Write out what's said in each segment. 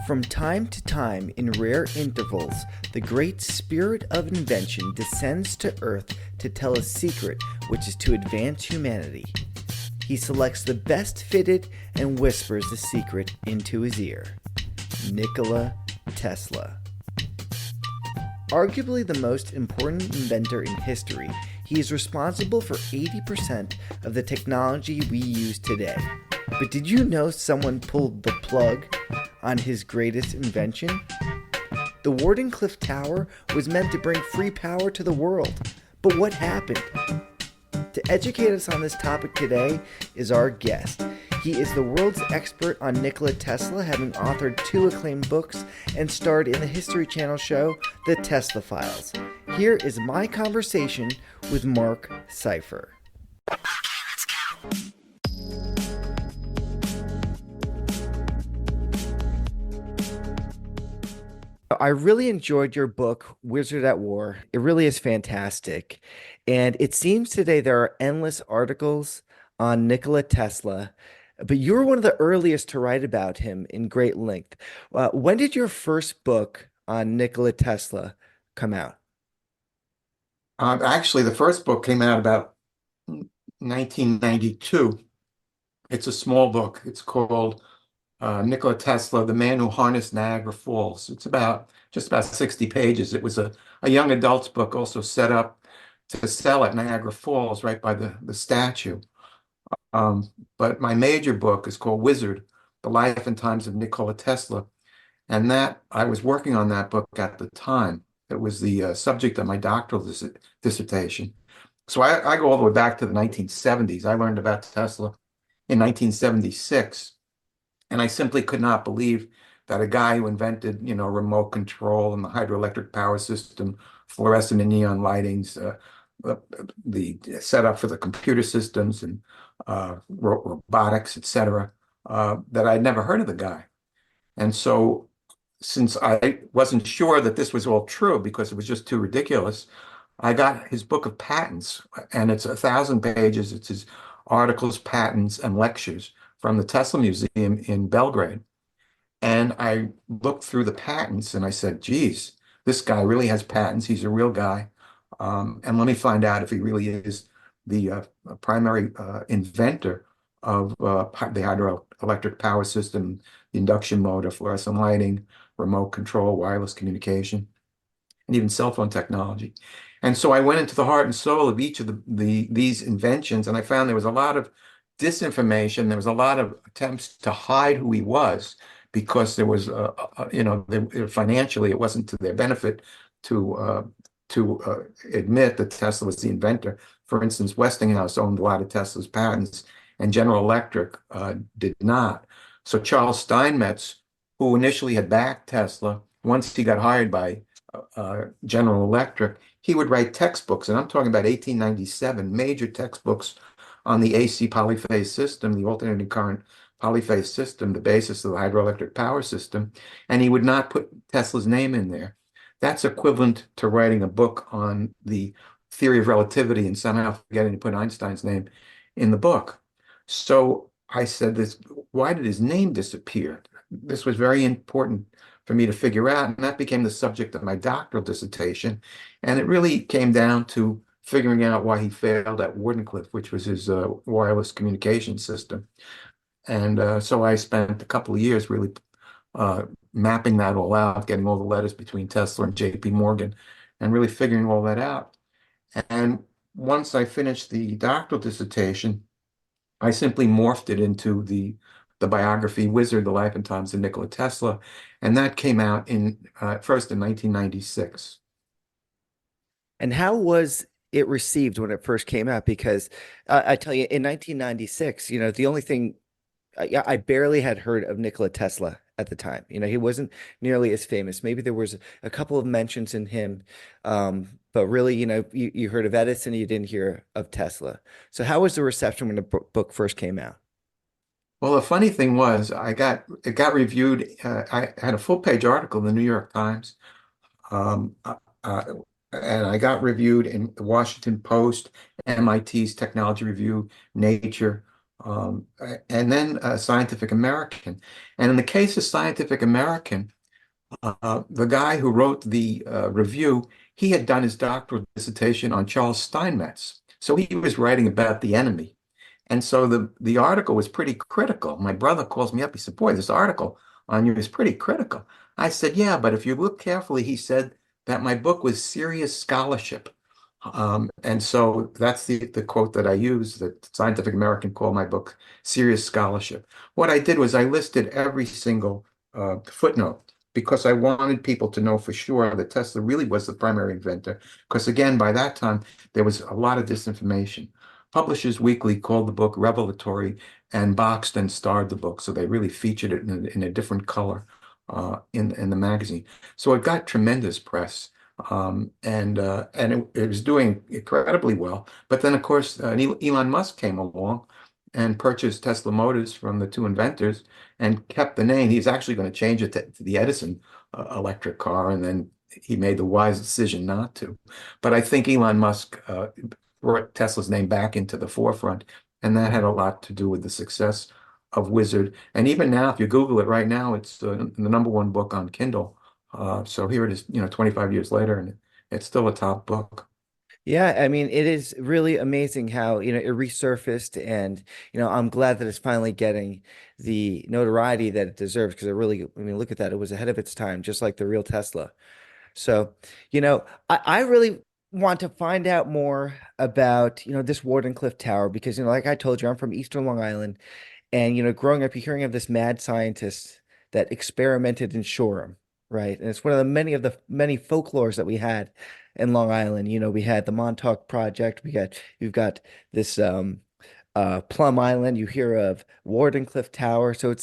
From time to time, in rare intervals, the great spirit of invention descends to Earth to tell a secret which is to advance humanity. He selects the best fitted and whispers the secret into his ear. Nikola Tesla. Arguably the most important inventor in history, he is responsible for 80% of the technology we use today. But did you know someone pulled the plug on his greatest invention? The Wardenclyffe Tower was meant to bring free power to the world. But what happened? To educate us on this topic today is our guest. He is the world's expert on Nikola Tesla, having authored 2 acclaimed books and starred in the History Channel show The Tesla Files. Here is my conversation with Marc Seifer. I really enjoyed your book, Wizard at War. It really is fantastic. And it seems today there are endless articles on Nikola Tesla, but you were one of the earliest to write about him in great length. When did your first book on Nikola Tesla come out? Actually, the first book came out about 1992. It's a small book. It's called Nikola Tesla, The Man Who Harnessed Niagara Falls. It's about just about 60 pages. It was a young adult's book, also set up to sell at Niagara Falls, right by the statue. But my major book is called Wizard, The Life and Times of Nikola Tesla. And that I was working on that book at the time. It was the subject of my doctoral dissertation. So I go all the way back to the 1970s. I learned about Tesla in 1976. And I simply could not believe that a guy who invented, remote control and the hydroelectric power system, fluorescent and neon lightings, the setup for the computer systems and robotics, etc., that I'd never heard of the guy. And so since I wasn't sure that this was all true because it was just too ridiculous, I got his book of patents, and it's 1,000 pages. It's his articles, patents, and lectures from the Tesla Museum in Belgrade. And I looked through the patents and I said, geez, this guy really has patents. He's a real guy. And let me find out if he really is the primary inventor of the hydroelectric power system, the induction motor, fluorescent lighting, remote control, wireless communication, and even cell phone technology. And so I went into the heart and soul of each of these inventions, and I found there was a lot of disinformation. There was a lot of attempts to hide who he was because there was, financially, it wasn't to their benefit to admit that Tesla was the inventor. For instance, Westinghouse owned a lot of Tesla's patents, and General Electric did not. So Charles Steinmetz, who initially had backed Tesla, once he got hired by General Electric, he would write textbooks, and I'm talking about 1897, major textbooks on the AC polyphase system, the alternating current polyphase system, the basis of the hydroelectric power system, and he would not put Tesla's name in there. That's equivalent to writing a book on the theory of relativity and somehow forgetting to put Einstein's name in the book. So I said, why did his name disappear? This was very important for me to figure out, and that became the subject of my doctoral dissertation. And it really came down to figuring out why he failed at Wardenclyffe, which was his wireless communication system. And so I spent a couple of years really mapping that all out, getting all the letters between Tesla and JP Morgan, and really figuring all that out. And once I finished the doctoral dissertation, I simply morphed it into the biography Wizard, The Life and Times of Nikola Tesla, and that came out first in 1996. And how was it received when it first came out? Because I tell you, in 1996, the only thing I barely had heard of Nikola Tesla at the time. He wasn't nearly as famous. Maybe there was a couple of mentions in him, but really, you heard of Edison, you didn't hear of Tesla. So how was the reception when the book first came out? Well, the funny thing was, it got reviewed. I had a full-page article in the New York Times, um, uh, uh, and I got reviewed in the Washington Post, MIT's Technology Review, Nature, and then Scientific American. And in the case of Scientific American, the guy who wrote the review, he had done his doctoral dissertation on Charles Steinmetz. So he was writing about the enemy. And so the article was pretty critical. My brother calls me up. He said, "Boy, this article on you is pretty critical." I said, "Yeah, but if you look carefully," he said, "that my book was serious scholarship." And so that's the quote that I use, that Scientific American called my book serious scholarship. What I did was I listed every single footnote because I wanted people to know for sure that Tesla really was the primary inventor. Because again, by that time, there was a lot of disinformation. Publishers Weekly called the book revelatory and boxed and starred the book. So they really featured it in a different color in the magazine. So it got tremendous press. And it was doing incredibly well. But then, of course, Elon Musk came along and purchased Tesla Motors from the two inventors and kept the name. He's actually going to change it to the Edison electric car, and then he made the wise decision not to. But I think Elon Musk brought Tesla's name back into the forefront, and that had a lot to do with the success of Wizard. And even now, if you Google it right now, it's the number one book on Kindle. So here it is, 25 years later, and it's still a top book. Yeah, I mean, it is really amazing how, it resurfaced and, I'm glad that it's finally getting the notoriety that it deserves because it really, I mean, look at that. It was ahead of its time, just like the real Tesla. So, I really want to find out more about, this Wardenclyffe Tower because, like I told you, I'm from Eastern Long Island. And, growing up, you're hearing of this mad scientist that experimented in Shoreham, right? And it's one of the many folklores that we had in Long Island. We had the Montauk Project. You've got this Plum Island. You hear of Wardenclyffe Tower. So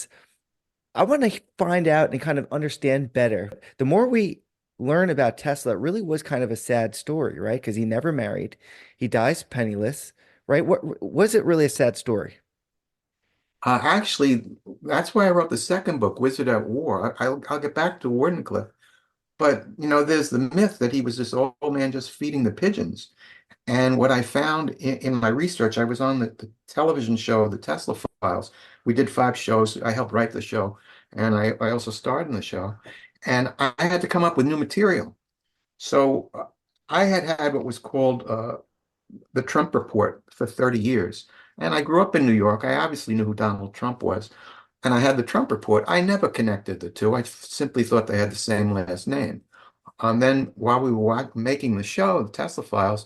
I want to find out and kind of understand better. The more we learn about Tesla, it really was kind of a sad story, right? Because he never married. He dies penniless, right? What was it really a sad story? Actually, that's why I wrote the second book, Wizard at War. I'll get back to Wardenclyffe, but there's the myth that he was this old man just feeding the pigeons. And what I found in my research, I was on the television show, The Tesla Files. We did 5 shows. I helped write the show, and I also starred in the show. And I had to come up with new material. So I had had what was called the Trump Report for 30 years. And I grew up in New York. I obviously knew who Donald Trump was. And I had the Trump Report. I never connected the two. I simply thought they had the same last name. And then while we were making the show, the Tesla Files,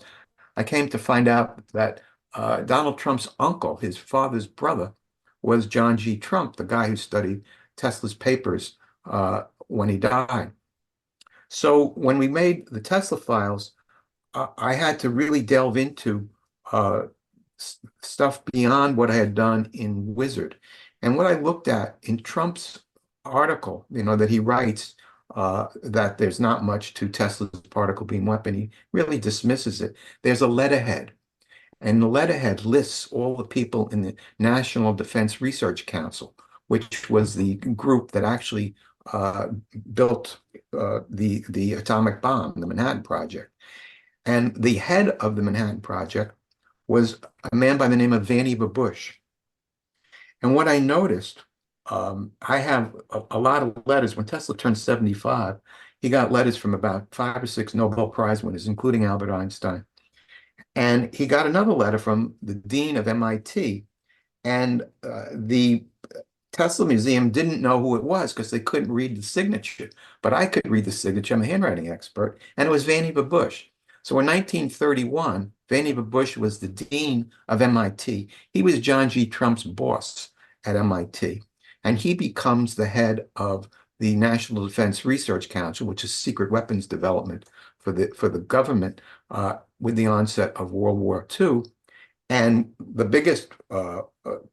I came to find out that Donald Trump's uncle, his father's brother, was John G. Trump, the guy who studied Tesla's papers when he died. So when we made the Tesla Files, I had to really delve into uh, stuff beyond what I had done in Wizard. And what I looked at in Trump's article, that he writes that there's not much to Tesla's particle beam weapon, he really dismisses it. There's a letterhead, and the letterhead lists all the people in the National Defense Research Council, which was the group that actually uh, built the atomic bomb, the Manhattan Project. And the head of the Manhattan Project was a man by the name of Vannevar Bush. And what I noticed, I have a lot of letters. When Tesla turned 75, he got letters from about 5 or 6 Nobel Prize winners, including Albert Einstein. And he got another letter from the dean of MIT. And the Tesla Museum didn't know who it was because they couldn't read the signature. But I could read the signature. I'm a handwriting expert. And it was Vannevar Bush. So in 1931, Vannevar Bush was the dean of MIT. He was John G. Trump's boss at MIT. And he becomes the head of the National Defense Research Council, which is secret weapons development for the government with the onset of World War II. And the biggest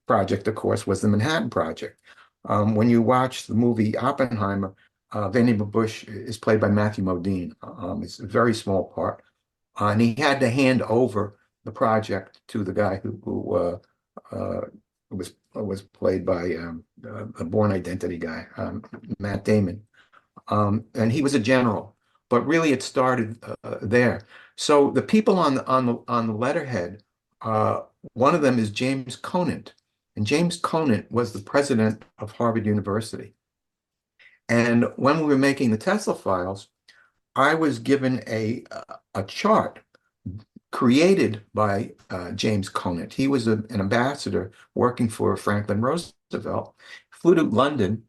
project, of course, was the Manhattan Project. When you watch the movie Oppenheimer, Vannevar Bush is played by Matthew Modine. It's a very small part. And he had to hand over the project to the guy who was played by a Born Identity guy, Matt Damon. And he was a general, but really it started there. So the people on the letterhead, one of them is James Conant. And James Conant was the president of Harvard University. And when we were making the Tesla files, I was given a chart created by James Conant. He was an ambassador working for Franklin Roosevelt, flew to London,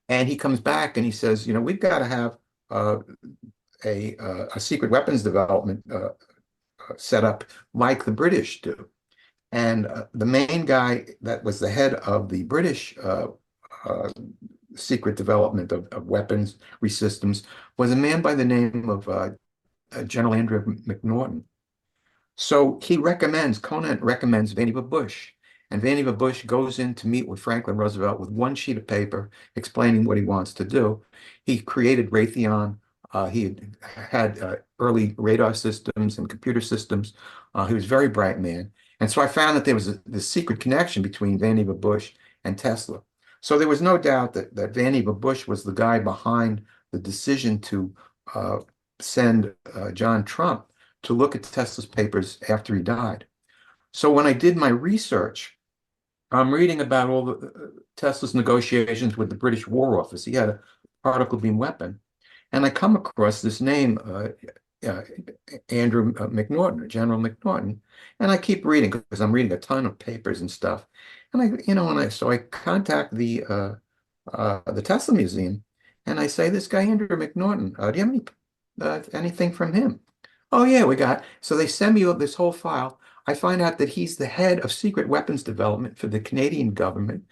and he comes back and he says, we've got to have uh, a secret weapons development set up like the British do. And the main guy that was the head of the British uh, secret development of weapons systems was a man by the name of General Andrew McNaughton. So Conant recommends Vannevar Bush. And Vannevar Bush goes in to meet with Franklin Roosevelt with one sheet of paper explaining what he wants to do. He created Raytheon. He had early radar systems and computer systems. He was a very bright man. And so I found that there was this secret connection between Vannevar Bush and Tesla. So there was no doubt that Vannevar Bush was the guy behind the decision to send John Trump to look at Tesla's papers after he died. So when I did my research, I'm reading about all Tesla's negotiations with the British War Office. He had a particle beam weapon. And I come across this name, uh, Andrew McNaughton, General McNaughton. And I keep reading because I'm reading a ton of papers and stuff. And so I contact the Tesla Museum and I say, this guy, Andrew McNaughton, do you have anything from him? Oh yeah, we got. So they send me this whole file. I find out that he's the head of secret weapons development for the Canadian government.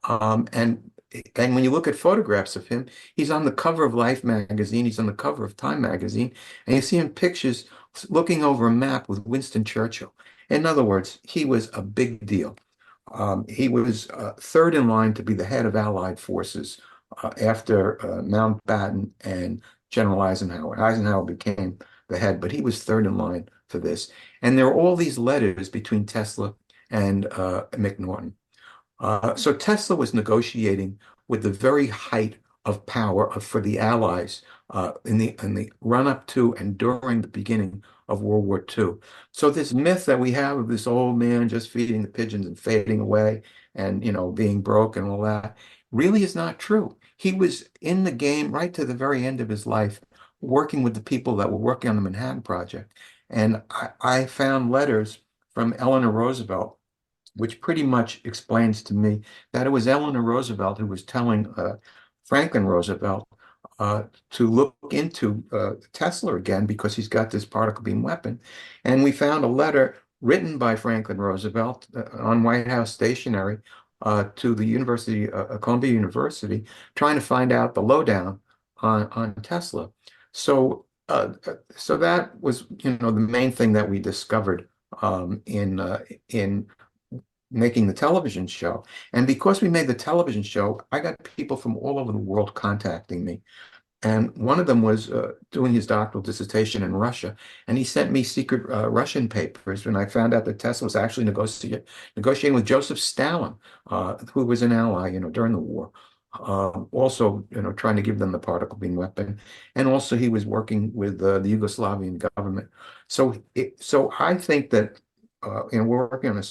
Um, and and when you look at photographs of him, he's on the cover of Life magazine, he's on the cover of Time magazine, and you see him pictures looking over a map with Winston Churchill. In other words, he was a big deal. He was third in line to be the head of Allied forces after Mountbatten and General Eisenhower. Eisenhower became the head, but he was third in line for this. And there are all these letters between Tesla and McNaughton. So Tesla was negotiating with the very height of power for the Allies in the run up to and during the beginning of World War II. So this myth that we have of this old man just feeding the pigeons and fading away and being broke and all that really is not true. He was in the game right to the very end of his life, working with the people that were working on the Manhattan Project. And I found letters from Eleanor Roosevelt which pretty much explains to me that it was Eleanor Roosevelt who was telling Franklin Roosevelt to look into Tesla again because he's got this particle beam weapon. And we found a letter written by Franklin Roosevelt on White House stationery to the University, Columbia University, trying to find out the lowdown on Tesla. So that was, the main thing that we discovered in making the television show. And because we made the television show, I got people from all over the world contacting me. And one of them was doing his doctoral dissertation in Russia. And he sent me secret Russian papers when I found out that Tesla was actually negotiating with Joseph Stalin, who was an ally, during the war. Also, trying to give them the particle beam weapon. And also he was working with the Yugoslavian government. So I think that we're working on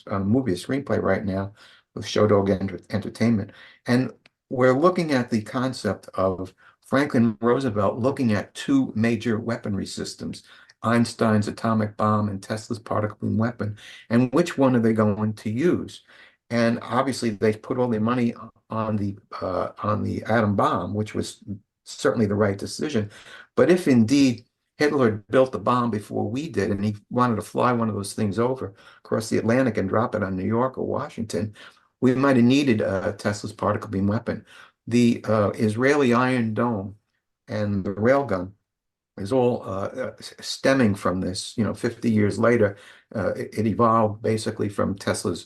a movie, a screenplay right now with Show Dog Entertainment. And we're looking at the concept of Franklin Roosevelt looking at two major weaponry systems, Einstein's atomic bomb and Tesla's particle beam weapon, and which one are they going to use? And obviously, they put all their money on the atom bomb, which was certainly the right decision. But if indeed Hitler built the bomb before we did, and he wanted to fly one of those things over across the Atlantic and drop it on New York or Washington, we might have needed Tesla's particle beam weapon. The Israeli Iron Dome and the railgun is all stemming from this. 50 years later, it evolved basically from Tesla's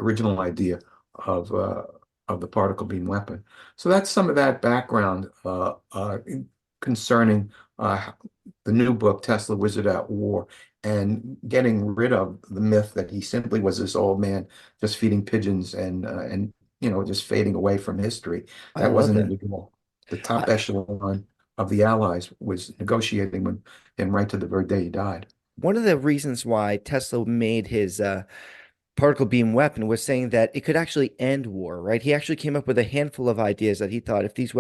original idea of uh, of the particle beam weapon. So that's some of that background concerning the new book, Tesla Wizard at War, and getting rid of the myth that he simply was this old man just feeding pigeons and just fading away from history. I That love wasn't that. it at all. The top I, echelon of the Allies was negotiating with him right to the very day he died. one of the reasons why Tesla made his particle beam weapon was saying that it could actually end war, right? He actually came up with a handful of ideas that he thought if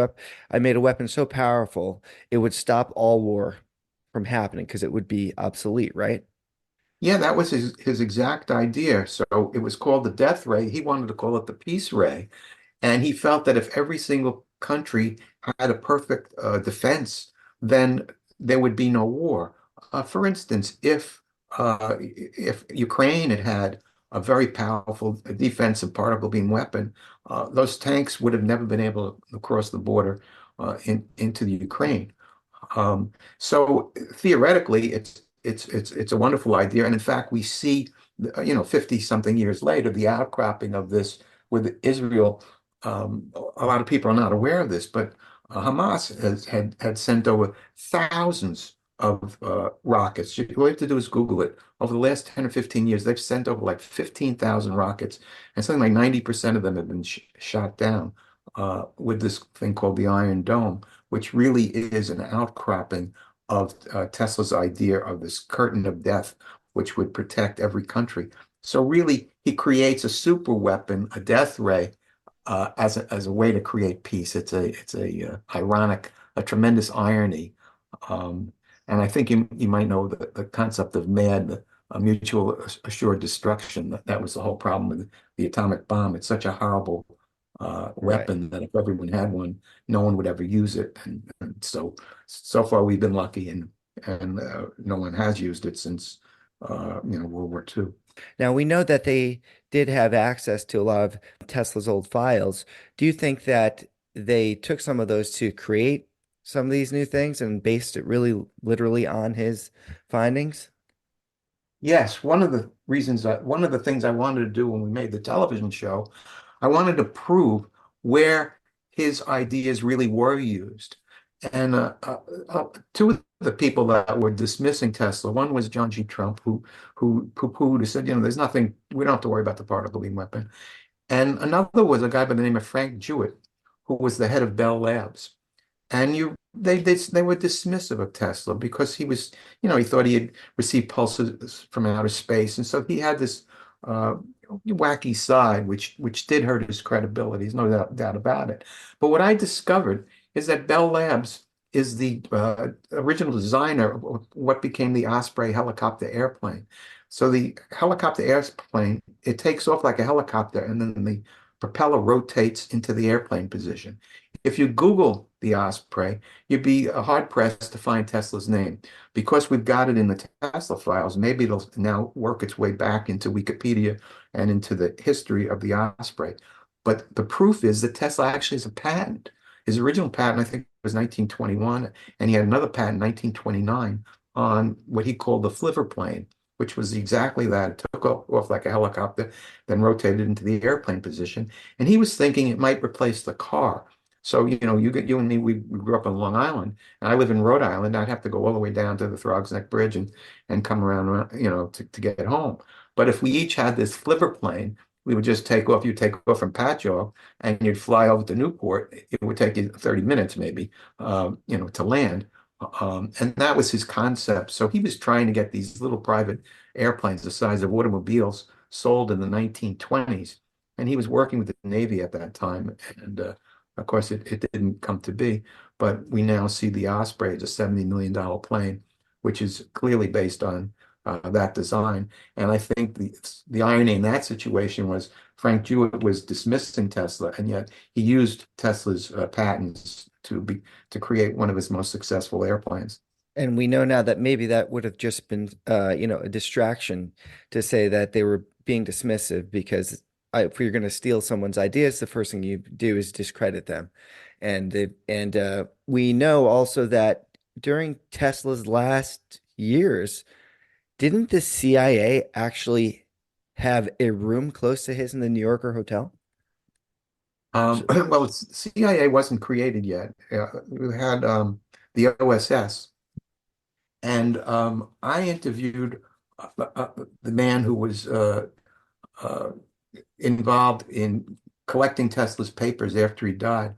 I made a weapon so powerful, it would stop all war from happening because it would be obsolete, right? Yeah, that was his exact idea. So it was called the death ray. He wanted to call it the peace ray. And he felt that if every single country had a perfect defense, then there would be no war. For instance, if Ukraine had had a very powerful defensive particle beam weapon, those tanks would have never been able to cross the border into the Ukraine. So theoretically, it's a wonderful idea, and in fact, we see, 50 something years later, the outcropping of this with Israel. A lot of people are not aware of this, but Hamas had sent over thousands of rockets. All you have to do is Google it. Over the last 10 or 15 years, they've sent over like 15,000 rockets, and something like 90% of them have been sh shot down with this thing called the Iron Dome, which really is an outcropping of Tesla's idea of this curtain of death, which would protect every country. So really, he creates a super weapon, a death ray, as a way to create peace. It's a ironic, a tremendous irony. Um, and I think you might know the concept of MAD, a mutual assured destruction. That was the whole problem with the atomic bomb. It's such a horrible Right. weapon that if everyone had one, no one would ever use it. And so far we've been lucky, and no one has used it since World War II. Now we know that they did have access to a lot of Tesla's old files. Do you think that they took some of those to create some of these new things and based it really literally on his findings? Yes, one of the things I wanted to do when we made the television show, I wanted to prove where his ideas really were used. And two of the people that were dismissing Tesla, one was John G. Trump, who poo-pooed, who said, there's nothing, we don't have to worry about the particle beam weapon. And another was a guy by the name of Frank Jewett, who was the head of Bell Labs. And they were dismissive of Tesla because he was, he thought he had received pulses from outer space, and so he had this uh, wacky side, which did hurt his credibility. There's no doubt about it. But what I discovered is that Bell Labs is the original designer of what became the Osprey helicopter airplane. So the helicopter airplane, it takes off like a helicopter, and then the propeller rotates into the airplane position. If you Google the Osprey, you'd be hard pressed to find Tesla's name. Because we've got it in the Tesla files, maybe it'll now work its way back into Wikipedia and into the history of the Osprey. But the proof is that Tesla actually has a patent. His original patent, I think, was 1921, and he had another patent, 1929, on what he called the flivver plane, which was exactly that. It took off like a helicopter, then rotated into the airplane position. And he was thinking it might replace the car. So, you and me, we grew up on Long Island, and I live in Rhode Island. I'd have to go all the way down to the Throgs Neck Bridge and come around, to get home. But if we each had this flivver plane, we would just take off. You take off from Patchogue, and you'd fly over to Newport. It would take you 30 minutes maybe, to land. And that was his concept. So he was trying to get these little private airplanes the size of automobiles sold in the 1920s. And he was working with the Navy at that time. And of course, it didn't come to be. But we now see the Osprey as a $70 million plane, which is clearly based on that design. And I think the irony in that situation was Frank Jewett was dismissing Tesla, and yet he used Tesla's patents to create one of his most successful airplanes. And we know now that maybe that would have just been, a distraction to say that they were being dismissive because if you're going to steal someone's ideas, the first thing you do is discredit them. And we know also that during Tesla's last years, didn't the CIA actually have a room close to his in the New Yorker hotel? So, Well, CIA wasn't created yet. We had the OSS, and I interviewed the man who was uh, involved in collecting Tesla's papers after he died.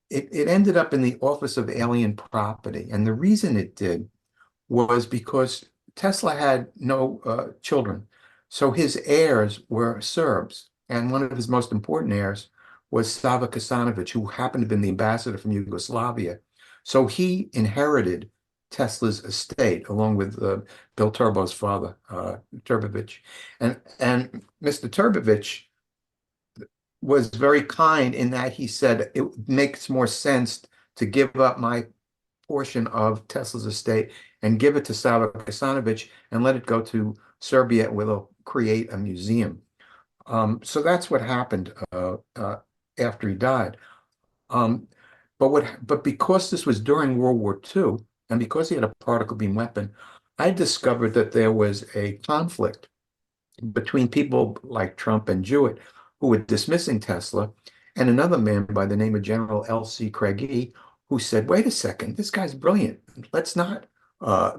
It ended up in the Office of Alien Property, and the reason it did was because Tesla had no children. So his heirs were Serbs, and one of his most important heirs was Sava Kasanovic, who happened to have been the ambassador from Yugoslavia. So he inherited Tesla's estate along with Bill Turbo's father, Turbovic. And Mr. Turbovic was very kind in that he said it makes more sense to give up my portion of Tesla's estate and give it to Sava Kasanovic and let it go to Serbia where they'll create a museum. So that's what happened after he died. Um, but because this was during World War II, and because he had a particle beam weapon, I discovered that there was a conflict between people like Trump and Jewett, who were dismissing Tesla, and another man by the name of General L.C. Craigie, who said, wait a second, this guy's brilliant. Let's not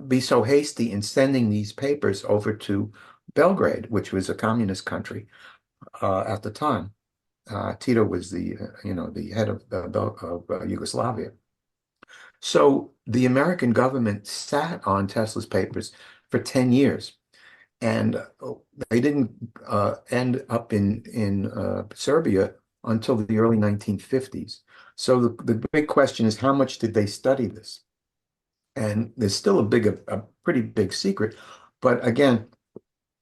be so hasty in sending these papers over to Belgrade, which was a communist country at the time. Tito was the head of Yugoslavia. So the American government sat on Tesla's papers for 10 years. And they didn't end up in Serbia until the early 1950s. So the big question is, how much did they study this? And there's still a pretty big secret. But again,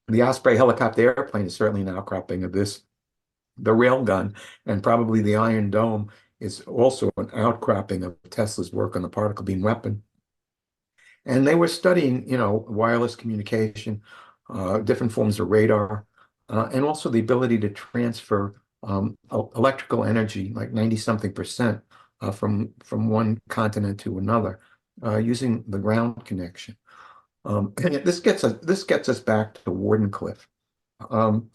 the Osprey helicopter airplane is certainly an outcropping of this. The railgun and probably the Iron Dome is also an outcropping of Tesla's work on the particle beam weapon. And they were studying, wireless communication, different forms of radar, and also the ability to transfer electrical energy, like 90-something%, from one continent to another, using the ground connection. And this gets us back to Wardenclyffe. Um,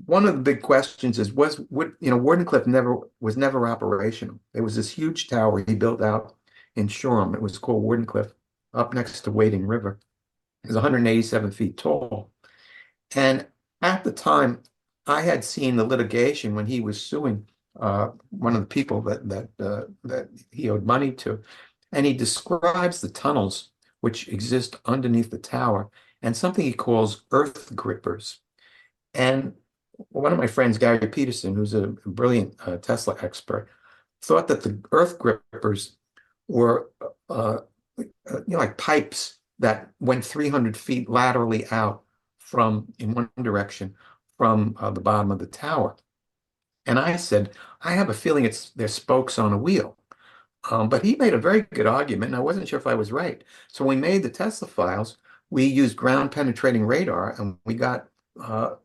One of the big questions is, Wardenclyffe was never operational. There was this huge tower he built out in Shoreham. It was called Wardenclyffe, up next to Wading River. It was 187 feet tall. And at the time, I had seen the litigation when he was suing one of the people that he owed money to. And he describes the tunnels which exist underneath the tower and something he calls earth grippers. And one of my friends, Gary Peterson, who's a brilliant Tesla expert, thought that the earth grippers were like pipes that went 300 feet laterally out in one direction from the bottom of the tower. And I said, I have a feeling they're spokes on a wheel. But he made a very good argument, and I wasn't sure if I was right. So when we made the Tesla files, we used ground penetrating radar, and we got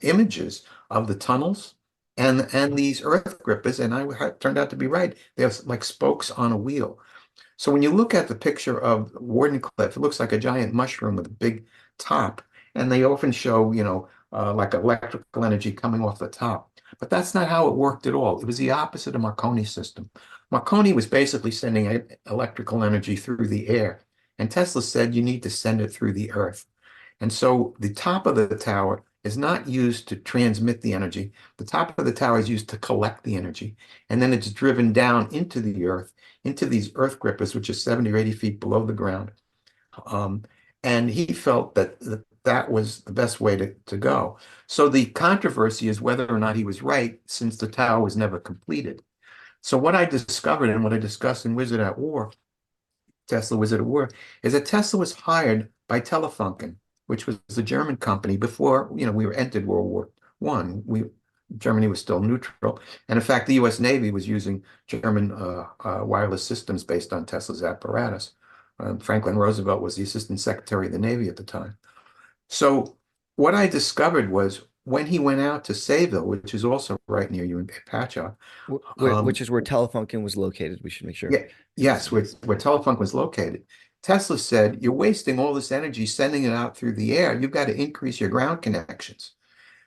images of the tunnels and these earth grippers, and I turned out to be right. They're like spokes on a wheel. So when you look at the picture of Wardenclyffe, it looks like a giant mushroom with a big top, and they often show, like electrical energy coming off the top. But that's not how it worked at all. It was the opposite of Marconi's system. Marconi was basically sending electrical energy through the air, and Tesla said you need to send it through the earth. And so the top of the tower is not used to transmit the energy. The top of the tower is used to collect the energy. And then it's driven down into the earth, into these earth grippers, which is 70 or 80 feet below the ground. And he felt that was the best way to go. So the controversy is whether or not he was right, since the tower was never completed. So what I discovered and what I discussed in Tesla Wizard at War, is that Tesla was hired by Telefunken, which was the German company before, we were entered World War I. Germany was still neutral. And in fact, the US Navy was using German wireless systems based on Tesla's apparatus. Franklin Roosevelt was the Assistant Secretary of the Navy at the time. So what I discovered was, when he went out to Sayville, which is also right near you in Patchogue. Which is where Telefunken was located. We should make sure. Yeah, yes, where Telefunken was located. Tesla said, you're wasting all this energy sending it out through the air. You've got to increase your ground connections.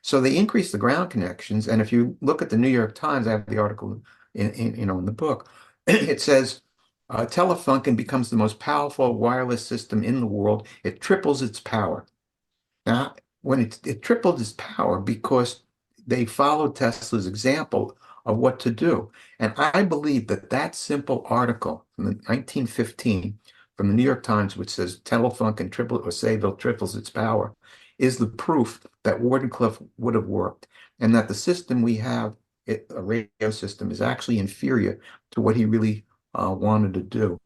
So they increased the ground connections. And if you look at the New York Times, I have the article in the book, it says, Telefunken becomes the most powerful wireless system in the world. It triples its power. Now, when it tripled its power because they followed Tesla's example of what to do. And I believe that simple article from 1915 from the New York Times, which says Telefunken Sayville triples its power, is the proof that Wardenclyffe would have worked, and that the system we have, a radio system, is actually inferior to what he really wanted to do.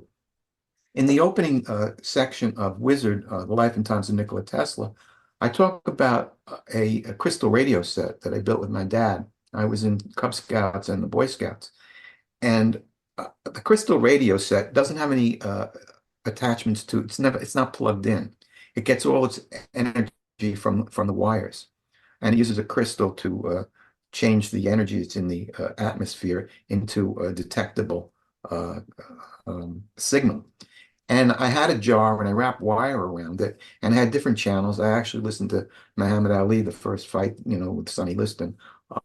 In the opening section of Wizard, The Life and Times of Nikola Tesla, I talk about a crystal radio set that I built with my dad. I was in Cub Scouts and the Boy Scouts. And the crystal radio set doesn't have any attachments to it's not plugged in. It gets all its energy from the wires, and it uses a crystal to change the energy that's in the atmosphere into a detectable uh, signal. And I had a jar and I wrapped wire around it, and I had different channels. I actually listened to Muhammad Ali, the first fight, with Sonny Liston,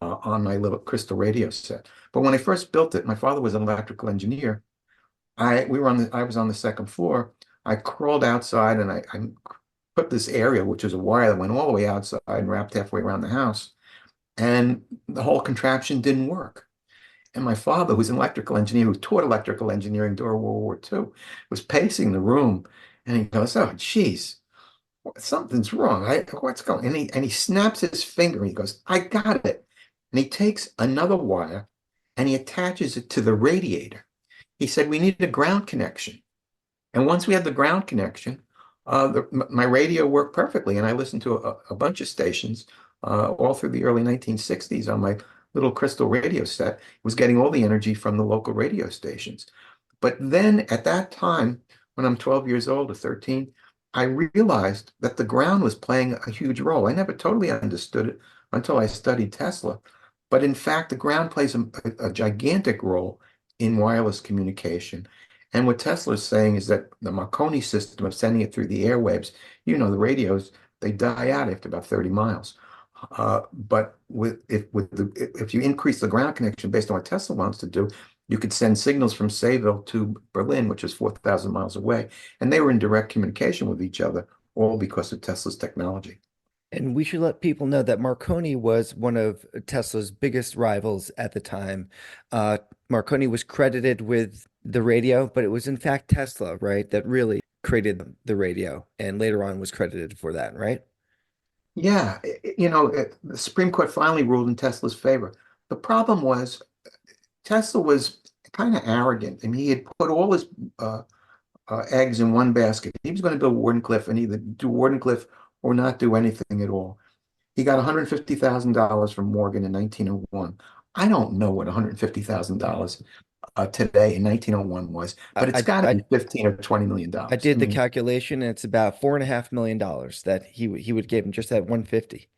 on my little crystal radio set. But when I first built it, my father was an electrical engineer. I was on the second floor. I crawled outside and I put this area, which was a wire that went all the way outside and wrapped halfway around the house. And the whole contraption didn't work. And my father, who's an electrical engineer, who taught electrical engineering during World War II, was pacing the room, and he goes, "Oh, geez, something's wrong. What's going?" And he snaps his finger. And he goes, "I got it." And he takes another wire and he attaches it to the radiator. He said, "We need a ground connection." And once we had the ground connection, my radio worked perfectly, and I listened to a bunch of stations all through the early 1960s on my little crystal radio set. It was getting all the energy from the local radio stations. But then at that time, when I'm 12 years old or 13, I realized that the ground was playing a huge role. I never totally understood it until I studied Tesla. But in fact, the ground plays a gigantic role in wireless communication. And what Tesla is saying is that the Marconi system of sending it through the airwaves, the radios, they die out after about 30 miles. But if you increase the ground connection based on what Tesla wants to do, you could send signals from Sayville to Berlin, which is 4,000 miles away, and they were in direct communication with each other, all because of Tesla's technology. And we should let people know that Marconi was one of Tesla's biggest rivals at the time. Marconi was credited with the radio, but it was in fact Tesla, right, that really created the radio and later on was credited for that, right? Yeah, the Supreme Court finally ruled in Tesla's favor. The problem was Tesla was kind of arrogant. I mean, he had put all his eggs in one basket. He was going to build Wardenclyffe and either do Wardenclyffe or not do anything at all. He got $150,000 from Morgan in 1901. I don't know what $150,000 today in 1901 was, but it's I, got to I, be 15 or $20 million. I I did the mean, calculation, and it's about $4.5 million that he would give him just that 150.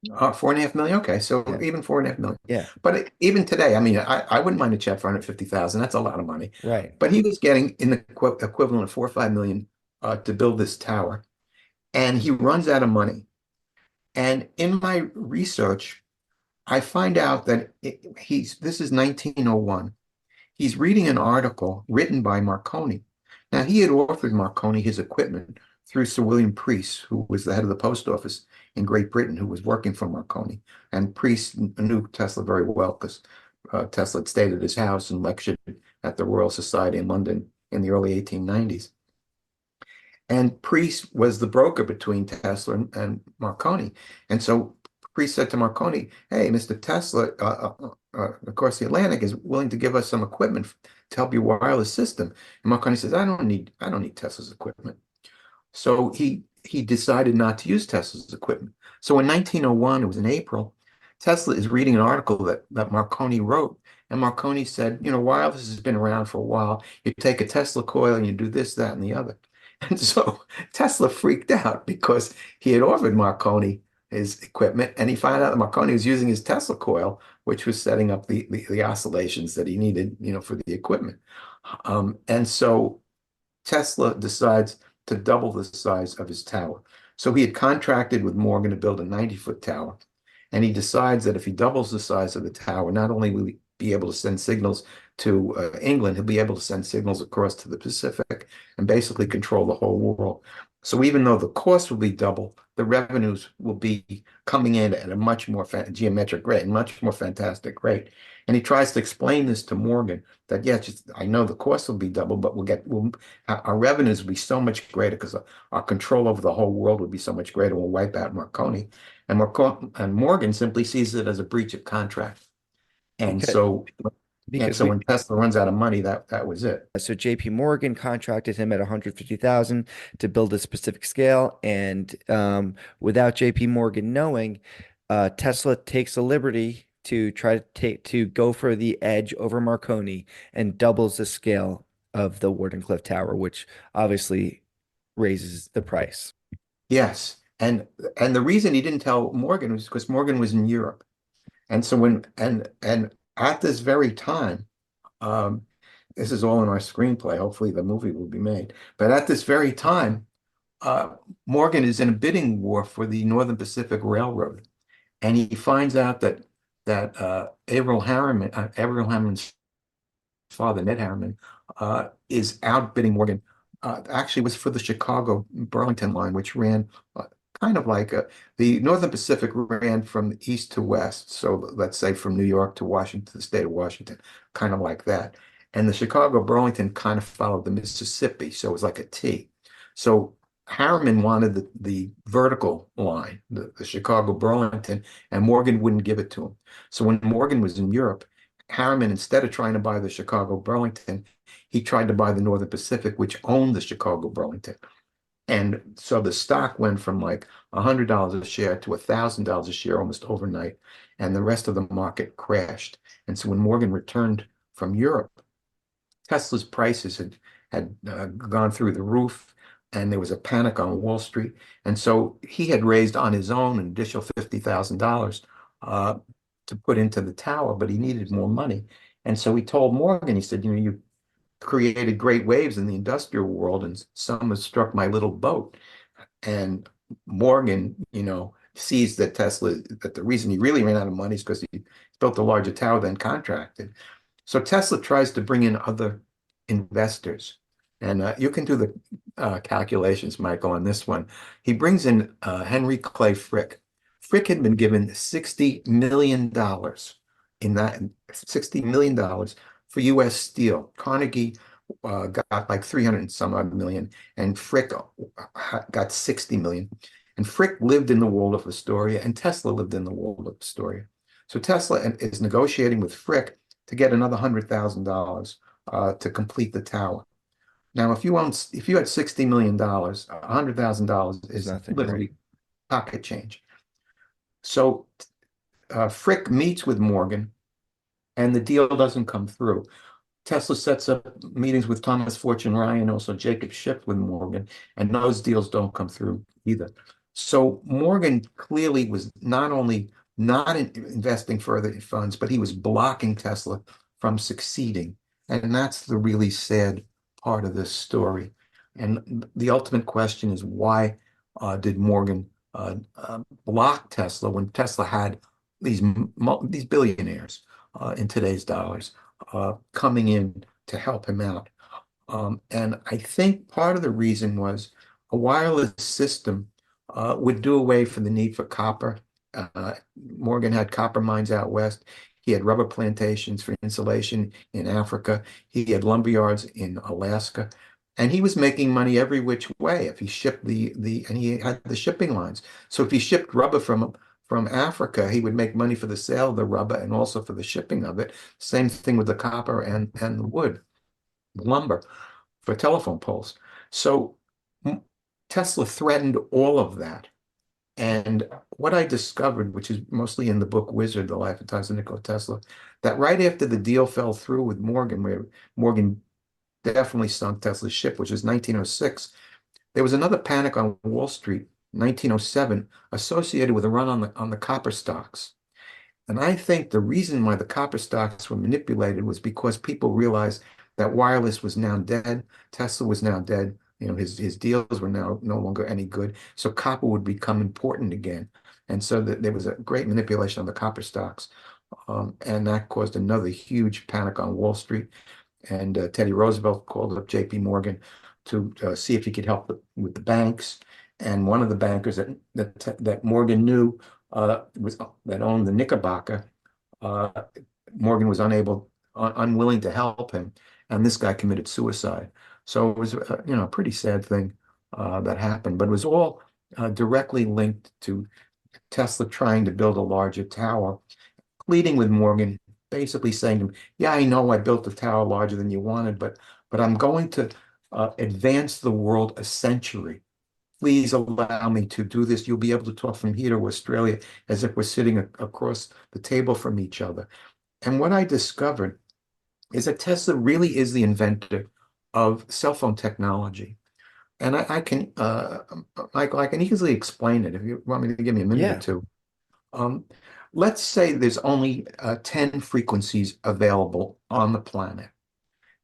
4.5 million. Okay, so Yeah, even 4.5 million. yeah, But even today, I mean, I wouldn't mind a check for 150,000. That's a lot of money. right. But he was getting in the equivalent of 4 or 5 million to build this tower, and he runs out of money. And in my research, I find out that this is 1901. He's reading an article written by Marconi. Now, he had offered Marconi his equipment through Sir William Preece, who was the head of the post office in Great Britain, who was working for Marconi. And Preece knew Tesla very well because Tesla had stayed at his house and lectured at the Royal Society in London in the early 1890s. And Preece was the broker between Tesla and Marconi. And so Preece said to Marconi, "Hey, Mr. Tesla, across the Atlantic is willing to give us some equipment to help your wireless system." And Marconi says, I don't need Tesla's equipment." So he decided not to use Tesla's equipment. So in 1901, it was in April, Tesla is reading an article that Marconi wrote. And Marconi said, wireless has been around for a while. You take a Tesla coil and you do this, that, and the other. And so Tesla freaked out because he had offered Marconi his equipment, and he found out that Marconi was using his Tesla coil, which was setting up the oscillations that he needed, for the equipment. And so Tesla decides to double the size of his tower. So he had contracted with Morgan to build a 90-foot tower. And he decides that if he doubles the size of the tower, not only will he be able to send signals to England, he'll be able to send signals across to the Pacific and basically control the whole world. So even though the cost will be double, the revenues will be coming in at a much more geometric rate, much more fantastic rate. And he tries to explain this to Morgan that, yeah, just, I know the cost will be double, but our revenues will be so much greater because our control over the whole world will be so much greater. We'll wipe out Marconi. And Morgan simply sees it as a breach of contract. And because so, and because so we when Tesla runs out of money, that was it. so JP Morgan contracted him at 150,000 to build a specific scale, and without JP Morgan knowing, Tesla takes the liberty to try to go for the edge over Marconi and doubles the scale of the Wardenclyffe Tower, which obviously raises the price. Yes. And the reason he didn't tell Morgan was because Morgan was in Europe. And so and at this very time, um, this is all in our screenplay. Hopefully the movie will be made. But at this very time, Morgan is in a bidding war for the Northern Pacific Railroad. And he finds out that Averell Harriman's father, Ned Harriman, is outbidding Morgan. Actually, was for the Chicago Burlington line, which ran kind of like the Northern Pacific ran from east to west. So let's say from New York to Washington, the state of Washington, kind of like that. And the Chicago Burlington kind of followed the Mississippi, so it was like a T. So Harriman wanted the vertical line, the Chicago Burlington, and Morgan wouldn't give it to him. So when Morgan was in Europe, Harriman, instead of trying to buy the Chicago Burlington, he tried to buy the Northern Pacific, which owned the Chicago Burlington. And so the stock went from like $100 a share to $1,000 a share almost overnight. And the rest of the market crashed. And so when Morgan returned from Europe, Tesla's prices had gone through the roof, and there was a panic on Wall Street. And so he had raised on his own an additional $50,000 to put into the tower, but he needed more money. And so he told Morgan, he said, you created great waves in the industrial world, and some have struck my little boat. And Morgan, sees that that the reason he really ran out of money is because he built a larger tower than contracted. So Tesla tries to bring in other investors. And you can do the calculations, Michael, on this one. He brings in Henry Clay Frick. Frick had been given $60 million in that $60 million for U.S. Steel. Carnegie got like 300 and some odd million, and Frick got 60 million. And Frick lived in the world of Astoria, and Tesla lived in the world of Astoria. So Tesla is negotiating with Frick to get another $100,000 to complete the tower. Now, if you had $60 million, $100,000 It's is nothing, right? literally pocket change. So Frick meets with Morgan, and the deal doesn't come through. Tesla sets up meetings with Thomas Fortune Ryan, also Jacob Schiff with Morgan, and those deals don't come through either. So Morgan clearly was not only not investing further in funds, but he was blocking Tesla from succeeding. And that's the really sad part of this story. And the ultimate question is, why did Morgan block Tesla when Tesla had these billionaires in today's dollars coming in to help him out? And I think part of the reason was a wireless system would do away from the need for copper. Morgan had copper mines out west. He had rubber plantations for insulation in Africa. He had lumber yards in Alaska. And he was making money every which way if he shipped and he had the shipping lines. So if he shipped rubber from Africa, he would make money for the sale of the rubber and also for the shipping of it. Same thing with the copper and the wood, the lumber for telephone poles. So Tesla threatened all of that. And what I discovered, which is mostly in the book Wizard, The Life and Times of Nikola Tesla, that right after the deal fell through with Morgan, where Morgan definitely sunk Tesla's ship, which was 1906, there was another panic on Wall Street, 1907, associated with a run on the copper stocks. And I think the reason why the copper stocks were manipulated was because people realized that wireless was now dead, Tesla was now dead, his deals were now no longer any good. So copper would become important again. And so there was a great manipulation of the copper stocks. And that caused another huge panic on Wall Street. And Teddy Roosevelt called up JP Morgan. to see if he could help with the banks. And one of the bankers that Morgan knew was that owned the Knickerbocker. Uh, Morgan was unwilling to help him, and this guy committed suicide. So it was, a pretty sad thing that happened, but it was all directly linked to Tesla trying to build a larger tower, pleading with Morgan, basically saying to him, "Yeah, I know I built a tower larger than you wanted, but I'm going to advance the world a century. Please allow me to do this. You'll be able to talk from here to Australia as if we're sitting across the table from each other." And what I discovered is that Tesla really is the inventor of cell phone technology. And I can, Michael, I can easily explain it if you want me to give me a minute or Yeah. two. Um, let's say there's only 10 frequencies available on the planet.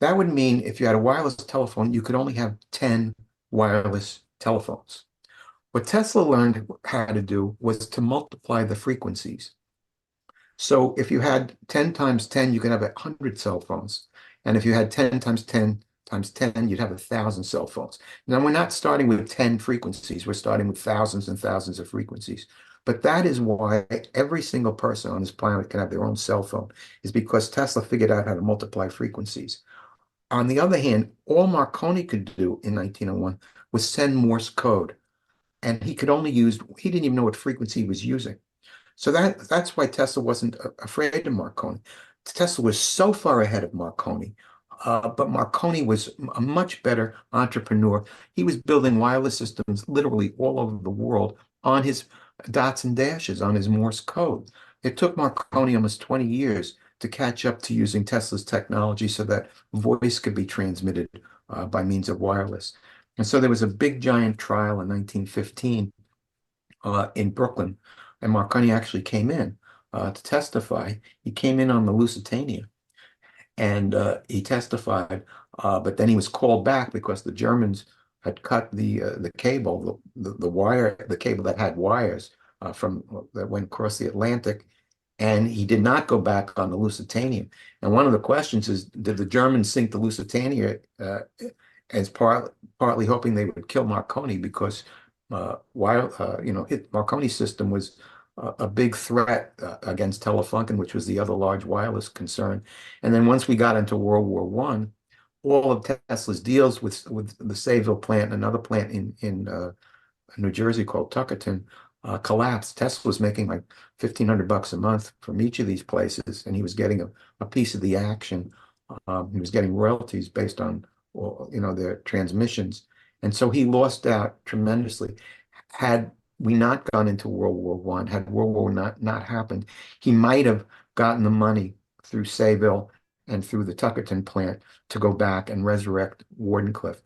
That would mean if you had a wireless telephone, you could only have 10 wireless telephones. What Tesla learned how to do was to multiply the frequencies. So if you had 10 times 10, you could have 100 cell phones. And if you had 10 times 10 times 10, you'd have 1,000 cell phones. Now, we're not starting with 10 frequencies. We're starting with thousands and thousands of frequencies. But that is why every single person on this planet can have their own cell phone, is because Tesla figured out how to multiply frequencies. On the other hand, all Marconi could do in 1901 was send Morse code. And he didn't even know what frequency he was using. So that's why Tesla wasn't afraid of Marconi. Tesla was so far ahead of Marconi, but Marconi was a much better entrepreneur. He was building wireless systems literally all over the world on his dots and dashes, on his Morse code. It took Marconi almost 20 years to catch up to using Tesla's technology so that voice could be transmitted by means of wireless. And so there was a big giant trial in 1915 in Brooklyn, and Marconi actually came in to testify. He came in on the Lusitania, and he testified, but then he was called back because the Germans had cut the cable, the wire, the cable that had wires from that went across the Atlantic, and he did not go back on the Lusitania. And one of the questions is, did the Germans sink the Lusitania as partly hoping they would kill Marconi because while Marconi's system was a big threat against Telefunken, which was the other large wireless concern. And then once we got into World War One, all of Tesla's deals with the Sayville plant and another plant in New Jersey called Tuckerton collapsed. Tesla was making like $1,500 a month from each of these places, and he was getting a piece of the action. He was getting royalties based on, well, their transmissions. And so he lost out tremendously. Had we not gone into World War One, had World War not happened, he might have gotten the money through Sayville and through the Tuckerton plant to go back and resurrect Wardenclyffe.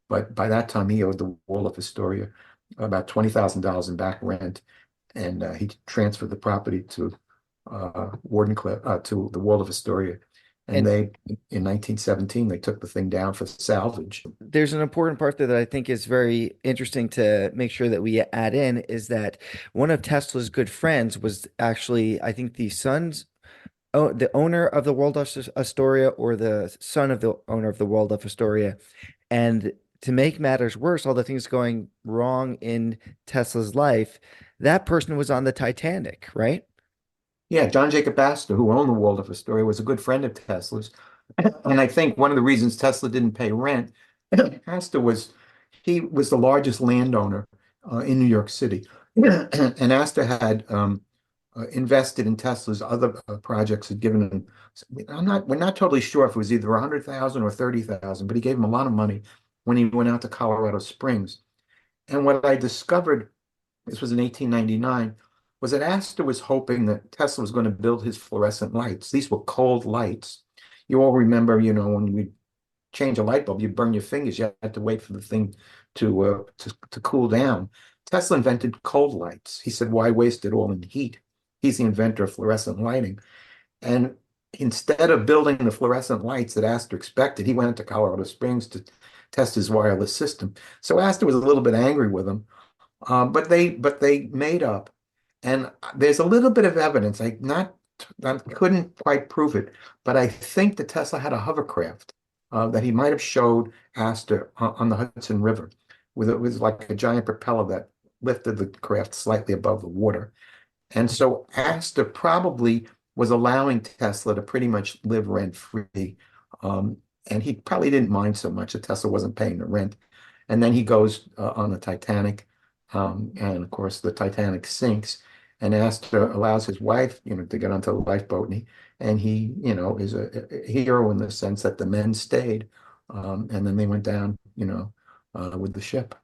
But by that time, he owed the Waldorf Astoria about $20,000 in back rent, and he transferred the property to Wardenclyffe, to the Waldorf Astoria. And And they, in 1917, they took the thing down for salvage. there's an important part there that I think is very interesting to make sure that we add in is that one of Tesla's good friends was actually, I think, the owner of the Waldorf Astoria or the son of the owner of the Waldorf Astoria. And to make matters worse, all the things going wrong in Tesla's life, that person was on the Titanic, right? Yeah, John Jacob Astor, who owned the Waldorf Astoria, was a good friend of Tesla's. And I think one of the reasons Tesla didn't pay rent, Astor he was the largest landowner in New York City. And Astor had invested in Tesla's other projects, had given him, we're not totally sure if it was either 100,000 or 30,000, but he gave him a lot of money when he went out to Colorado Springs. And what I discovered, this was in 1899, was that Astor was hoping that Tesla was going to build his fluorescent lights. These were cold lights. You all remember, when we change a light bulb, you burn your fingers. You had to wait for the thing to cool down. Tesla invented cold lights. He said, "Why waste it all in heat?" He's the inventor of fluorescent lighting. And instead of building the fluorescent lights that Astor expected, he went into Colorado Springs to test his wireless system. So Astor was a little bit angry with him, but they made up. And there's a little bit of evidence. I couldn't quite prove it, but I think that Tesla had a hovercraft. that he might have showed Astor on the Hudson River with it was like a giant propeller that lifted the craft slightly above the water. And so Astor probably was allowing Tesla to pretty much live rent free. Um, and he probably didn't mind so much that Tesla wasn't paying the rent. And then he goes on the Titanic. And of course, the Titanic sinks. And Astor allows his wife, to get onto the lifeboat. And he, is a hero in the sense that the men stayed. And then they went down, with the ship.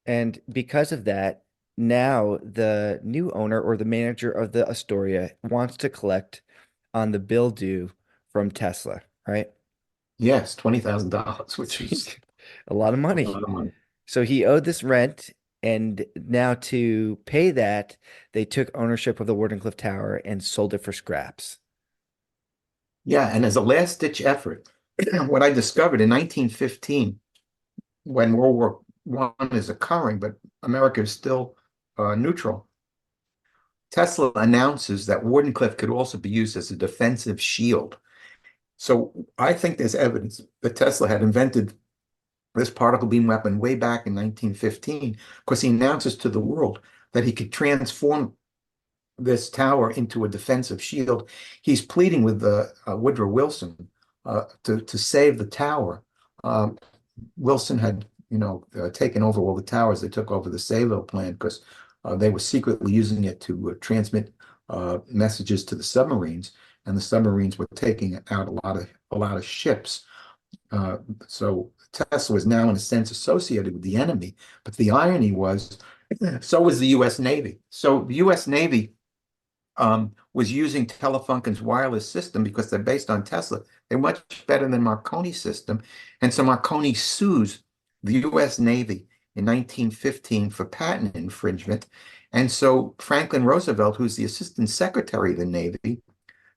And because of that, now the new owner or the manager of the Astoria wants to collect on the bill due from Tesla, right? Yes, $20,000, which is A lot of a money. lot of money. So he owed this rent, and now to pay that, they took ownership of the Wardenclyffe Tower and sold it for scraps. Yeah, and as a last-ditch effort, what I discovered in 1915, when World War One is occurring, but America is still neutral, Tesla announces that Wardenclyffe could also be used as a defensive shield. So I think there's evidence that Tesla had invented this particle beam weapon way back in 1915, because he announces to the world that he could transform this tower into a defensive shield. He's pleading with Woodrow Wilson to save the tower. Um, Wilson had, taken over all the towers. They took over the Sayville plant because they were secretly using it to transmit messages to the submarines, and the submarines were taking out a lot of ships. Uh, so Tesla was now, in a sense, associated with the enemy. But the irony was, so was the U.S. Navy. So the U.S. Navy was using Telefunken's wireless system because they're based on Tesla. They're much better than Marconi's system. And so Marconi sues the US Navy in 1915 for patent infringement. And so Franklin Roosevelt, who's the Assistant Secretary of the Navy,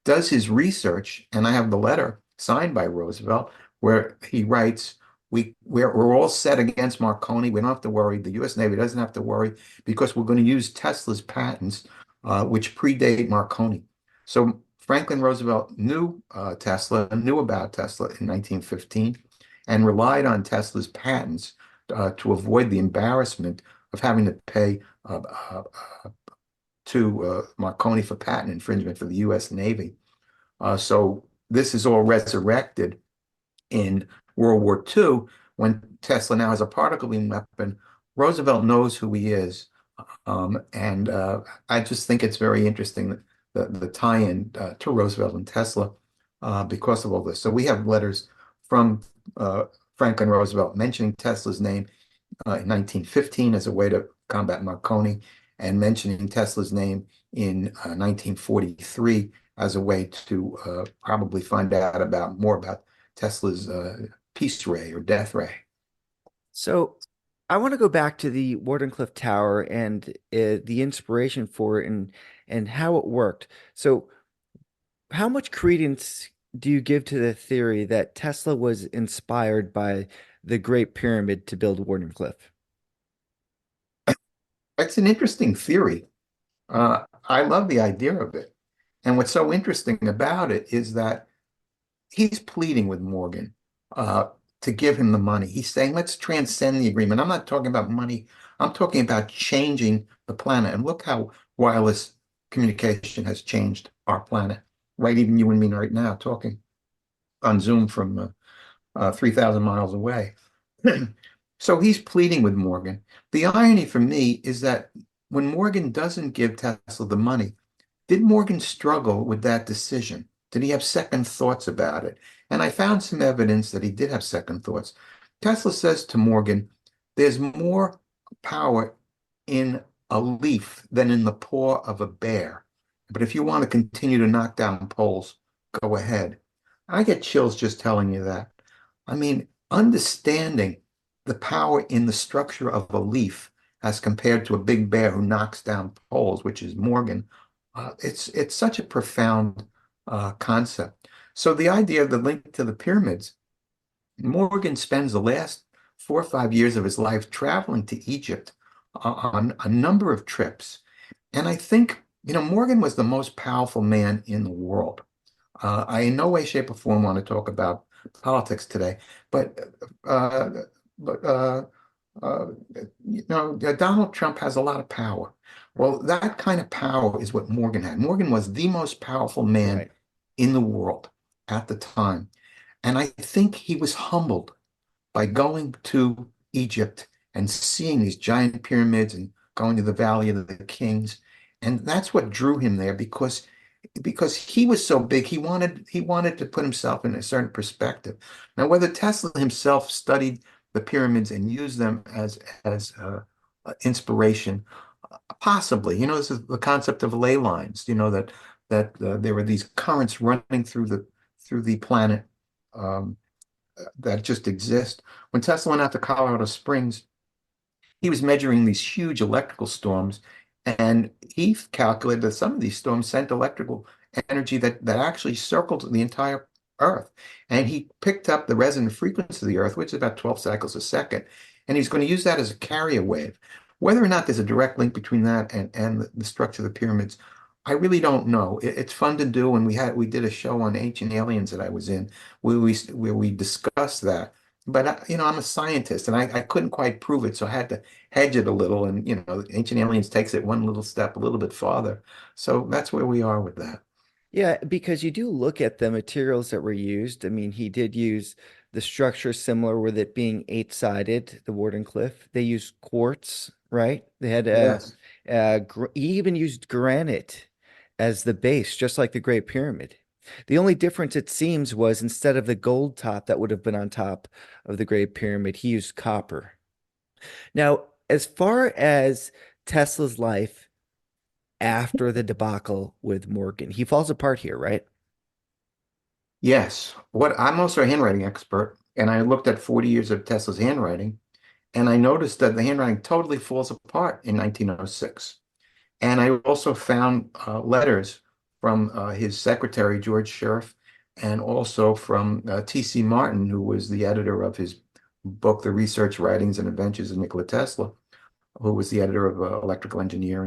does his research, and I have the letter signed by Roosevelt where he writes, we're all set against Marconi. We don't have to worry. The U.S. Navy doesn't have to worry because we're going to use Tesla's patents, which predate Marconi. So Franklin Roosevelt knew knew about Tesla in 1915, and relied on Tesla's patents to avoid the embarrassment of having to pay to Marconi for patent infringement for the U.S. Navy. So this is all resurrected in World War II when Tesla now has a particle beam weapon. Roosevelt knows who he is. And I just think it's very interesting the tie-in to Roosevelt and Tesla because of all this. So we have letters from Franklin Roosevelt mentioning Tesla's name in 1915 as a way to combat Marconi, and mentioning Tesla's name in 1943 as a way to probably find out more about Tesla's peace ray or death ray. So I want to go back to the Wardenclyffe Tower and the inspiration for it and how it worked. So how much credence do you give to the theory that Tesla was inspired by the Great Pyramid to build Wardenclyffe? It's an interesting theory. I love the idea of it. And what's so interesting about it is that he's pleading with Morgan uh, to give him the money. He's saying, let's transcend the agreement. I'm not talking about money. I'm talking about changing the planet. And look how wireless communication has changed our planet, right? Even you and me right now talking on Zoom from 3,000 miles away. So he's pleading with Morgan. The irony for me is that when Morgan doesn't give Tesla the money, did Morgan struggle with that decision? Did he have second thoughts about it? And I found some evidence that he did have second thoughts. Tesla says to Morgan, there's more power in a leaf than in the paw of a bear. But if you want to continue to knock down poles, go ahead. I get chills just telling you that. I mean, understanding the power in the structure of a leaf as compared to a big bear who knocks down poles, which is Morgan, it's such a profound concept. So the idea of the link to the pyramids, Morgan spends the last 4 or 5 years of his life traveling to Egypt on a number of trips. And I think, Morgan was the most powerful man in the world. I in no way, shape, or form want to talk about politics today. But uh, but uh, Donald Trump has a lot of power. Well, that kind of power is what Morgan had. Morgan was the most powerful man Right. in the world at the time. And I think he was humbled by going to Egypt and seeing these giant pyramids and going to the Valley of the Kings. And that's what drew him there because he was so big, he wanted to put himself in a certain perspective. Now, whether Tesla himself studied the pyramids and used them as inspiration, possibly. This is the concept of ley lines. That there were these currents running through the planet um, that just exist. When Tesla went out to Colorado Springs, he was measuring these huge electrical storms, and he calculated that some of these storms sent electrical energy that actually circled the entire Earth. And he picked up the resonant frequency of the Earth, which is about 12 cycles a second, and he's going to use that as a carrier wave. Whether or not there's a direct link between that and the structure of the pyramids, I really don't know. It's fun to do, and we did a show on ancient aliens that I was in where we discussed that. But I'm a scientist, and I couldn't quite prove it, so I had to hedge it a little. And Ancient Aliens takes it one little step a little bit farther. So that's where we are with that. Yeah, because you do look at the materials that were used. I mean, he did use the structure similar with it being eight-sided, the Wardenclyffe. They used quartz, right? They had Yes. he even used granite as the base, just like the Great Pyramid. The only difference, it seems, was instead of the gold top that would have been on top of the Great Pyramid, he used copper. Now, as far as Tesla's life after the debacle with Morgan, he falls apart here, right? Yes. What I'm also a handwriting expert, and I looked at 40 years of Tesla's handwriting, and I noticed that the handwriting totally falls apart in 1906. And I also found letters from his secretary, George Sheriff, and also from T.C. Martin, who was the editor of his book, The Research, Writings, and Adventures of Nikola Tesla, who was the editor of Electrical Engineer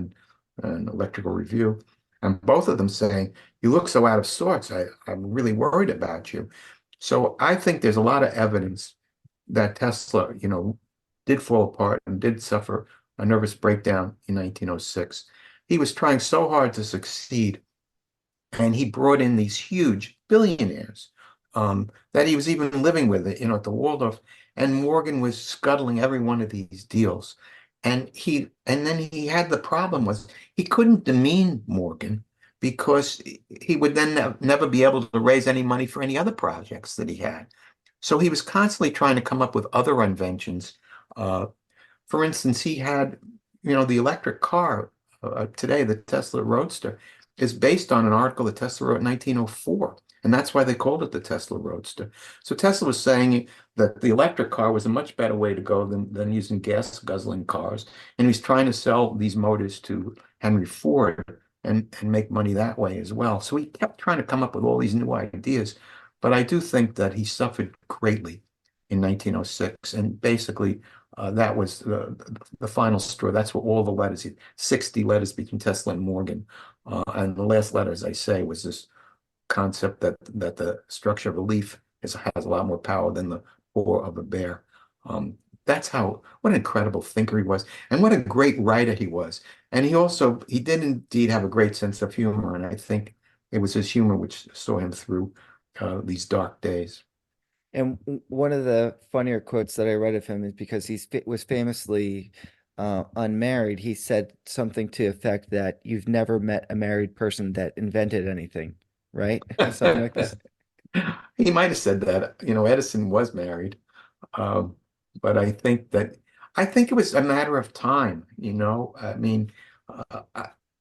and Electrical Review. And both of them saying, "You look so out of sorts. I'm really worried about you." So I think there's a lot of evidence that Tesla, did fall apart and did suffer a nervous breakdown in 1906. He was trying so hard to succeed, and he brought in these huge billionaires that he was even living with, at the Waldorf. And Morgan was scuttling every one of these deals. And then he had the problem was he couldn't demean Morgan because he would then never be able to raise any money for any other projects that he had. So he was constantly trying to come up with other inventions. Uh, for instance, he had, the electric car today, the Tesla Roadster, is based on an article that Tesla wrote in 1904. And that's why they called it the Tesla Roadster. So Tesla was saying that the electric car was a much better way to go than using gas guzzling cars. And he's trying to sell these motors to Henry Ford and make money that way as well. So he kept trying to come up with all these new ideas. But I do think that he suffered greatly in 1906. And basically, that was the final straw. That's what all the letters, 60 letters between Tesla and Morgan. And the last letter, as I say, was this concept that the structure of a leaf has a lot more power than the paw of a bear. Um, what an incredible thinker he was, and what a great writer he was. And he did indeed have a great sense of humor, and I think it was his humor which saw him through these dark days. And one of the funnier quotes that I read of him is because was famously unmarried. He said something to the effect that you've never met a married person that invented anything, right? Something like that. He might have said that. Edison was married. Um, but I think it was a matter of time. I mean,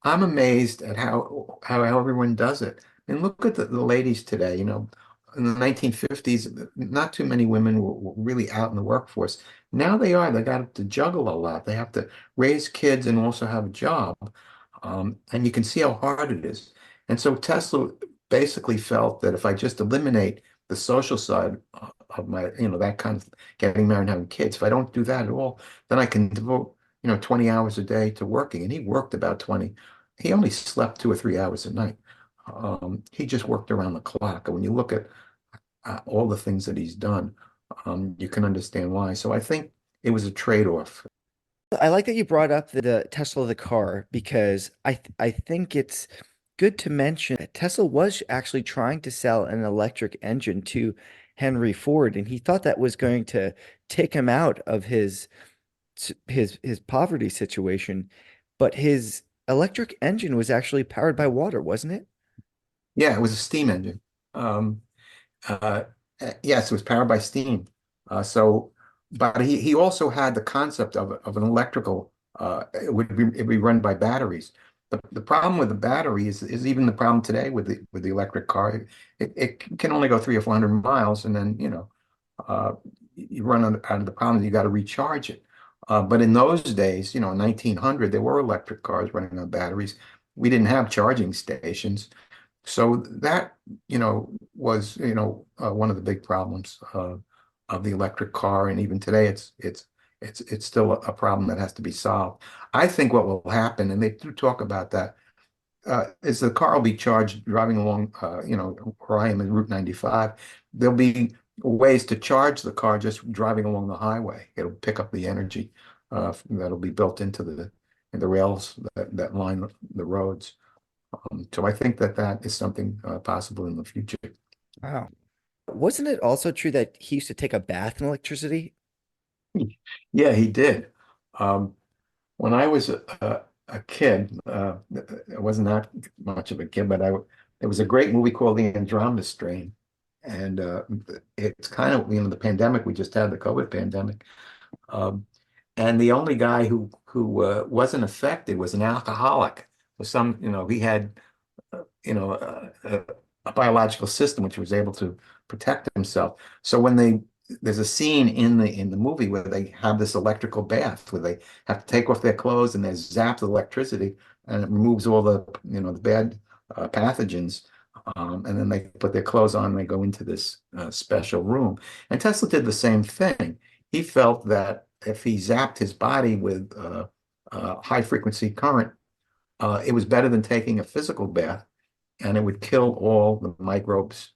I'm amazed at how everyone does it. And look at the ladies today. In the 1950s, not too many women were really out in the workforce. Now they are. They got to juggle a lot. They have to raise kids and also have a job. And you can see how hard it is. And so Tesla basically felt that if I just eliminate the social side of my, that kind of getting married and having kids, if I don't do that at all, then I can devote, 20 hours a day to working. And he worked about 20. He only slept 2 or 3 hours a night. He just worked around the clock. And when you look at all the things that he's done, you can understand why. So I think it was a trade-off. I like that you brought up the Tesla the car because I think it's good to mention that Tesla was actually trying to sell an electric engine to Henry Ford, and he thought that was going to take him out of his poverty situation. But his electric engine was actually powered by water, wasn't it? Yeah, it was a steam engine. Um, Uh, yes, it was powered by steam. But he also had the concept of an electrical. It would be run by batteries. The problem with the battery is even the problem today with the electric car. It can only go 300 or 400 miles, and then you run out of the problem. You got to recharge it. But in those days, in 1900, there were electric cars running on batteries. We didn't have charging stations. So that, was, one of the big problems of the electric car, and even today, it's still a problem that has to be solved. I think what will happen, and they do talk about that, is the car will be charged driving along, where I am in Route 95. There'll be ways to charge the car just driving along the highway. It'll pick up the energy that'll be built into the rails that line the roads. So I think that that is something possible in the future. Wow. Wasn't it also true that he used to take a bath in electricity? Yeah, he did. Um, when I was a kid, I wasn't that much of a kid, but there was a great movie called The Andromeda Strain, and it's kind of the pandemic we just had, the COVID pandemic, um, and the only guy who wasn't affected was an alcoholic. So he had a biological system which was able to protect himself. So there's a scene in the movie where they have this electrical bath where they have to take off their clothes and they're zapped with electricity and it removes all the bad pathogens. And then they put their clothes on and they go into this special room. And Tesla did the same thing. He felt that if he zapped his body with high frequency current, it was better than taking a physical bath, and it would kill all the microbes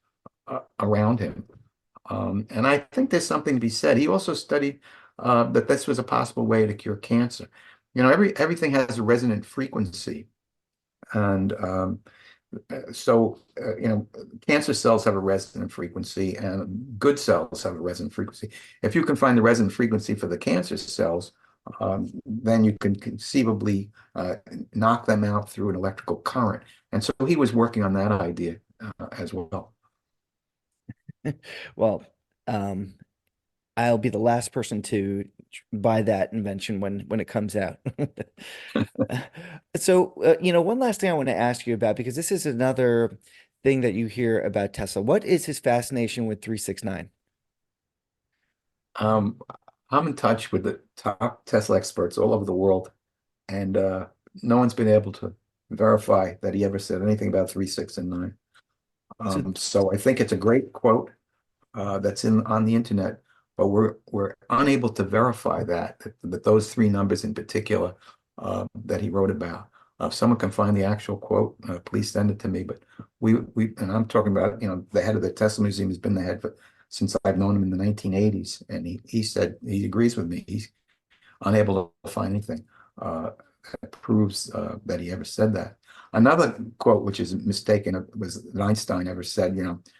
around him. And I think there's something to be said. He also studied that this was a possible way to cure cancer. Everything has a resonant frequency, and cancer cells have a resonant frequency, and good cells have a resonant frequency. If you can find the resonant frequency for the cancer cells, then you can conceivably knock them out through an electrical current. And so he was working on that idea as well. Well, um, I'll be the last person to buy that invention when it comes out. So, one last thing I want to ask you about, because this is another thing that you hear about Tesla. What is his fascination with 369? Um, I'm in touch with the top Tesla experts all over the world, and no one's been able to verify that he ever said anything about 3, 6, and 9. So, So I think it's a great quote that's in on the internet, but we're unable to verify that those three numbers in particular that he wrote about. If someone can find the actual quote, please send it to me. But and I'm talking about, the head of the Tesla Museum has been the head since I've known him in the 1980s, and he said he agrees with me. He's unable to find anything that proves that he ever said that. Another quote, which is mistaken, was that Einstein ever said,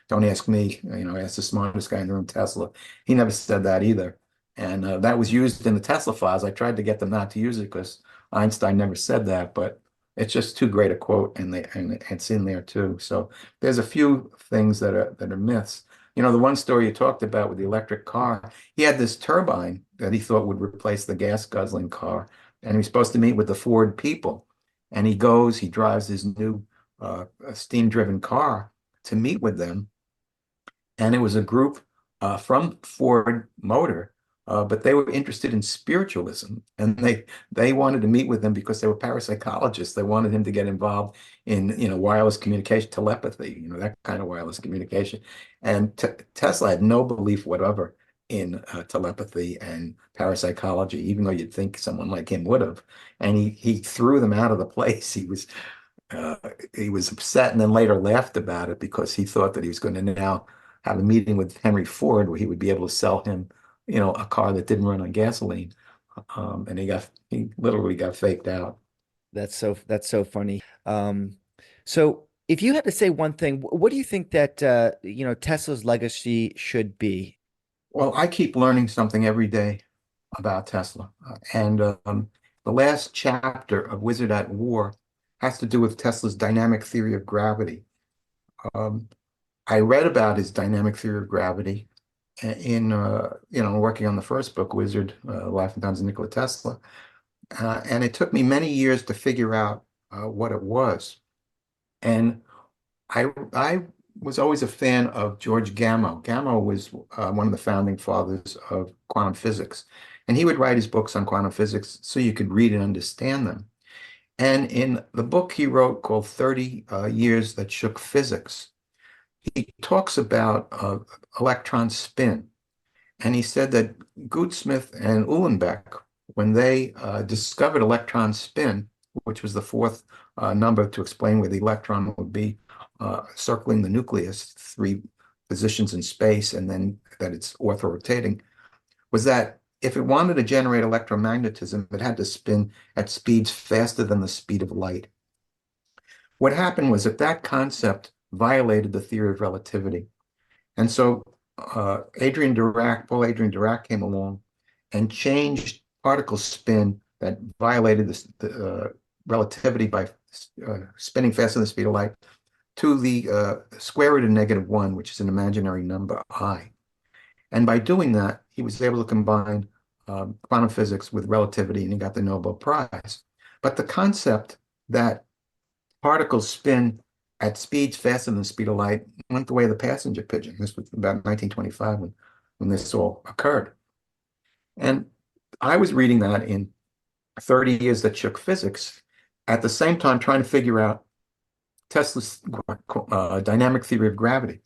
don't ask me, ask the smartest guy in the room, Tesla. He never said that either. And that was used in the Tesla files. I tried to get them not to use it because Einstein never said that, but it's just too great a quote, and it's in there too. So there's a few things that are myths. The one story you talked about with the electric car, he had this turbine that he thought would replace the gas guzzling car, and he was supposed to meet with the Ford people. And he drives his new steam-driven car to meet with them. And it was a group from Ford Motor, but they were interested in spiritualism, and they wanted to meet with him because they were parapsychologists. They wanted him to get involved in wireless communication, telepathy, that kind of wireless communication. And Tesla had no belief whatever in telepathy and parapsychology, even though you'd think someone like him would have. And he threw them out of the place. Uh, he was upset, and then later laughed about it because he thought that he was going to now have a meeting with Henry Ford where he would be able to sell him, a car that didn't run on gasoline. And he literally got faked out. That's so funny. So if you had to say one thing, what do you think that Tesla's legacy should be? Well, I keep learning something every day about Tesla. And the last chapter of Wizard at War has to do with Tesla's dynamic theory of gravity. Um, I read about his dynamic theory of gravity in, working on the first book, Wizard, Life and Times of Nikola Tesla. And it took me many years to figure out what it was. And I was always a fan of George Gamow. Gamow was one of the founding fathers of quantum physics. And he would write his books on quantum physics so you could read and understand them. And in the book he wrote called 30 Years That Shook Physics, he talks about electron spin. And he said that Goudsmit and Uhlenbeck, when they discovered electron spin, which was the fourth number to explain where the electron would be circling the nucleus, three positions in space, and then that it's orthorotating, was that if it wanted to generate electromagnetism, it had to spin at speeds faster than the speed of light. What happened was that concept violated the theory of relativity. And so Paul Adrian Dirac came along and changed particle spin that violated the relativity by spinning faster than the speed of light to the square root of -1, which is an imaginary number, I. And by doing that, he was able to combine quantum physics with relativity, and he got the Nobel Prize. But the concept that particles spin at speeds faster than the speed of light went the way of the passenger pigeon. This was about 1925 when this all occurred. And I was reading that in 30 Years That Shook Physics, at the same time trying to figure out Tesla's dynamic theory of gravity.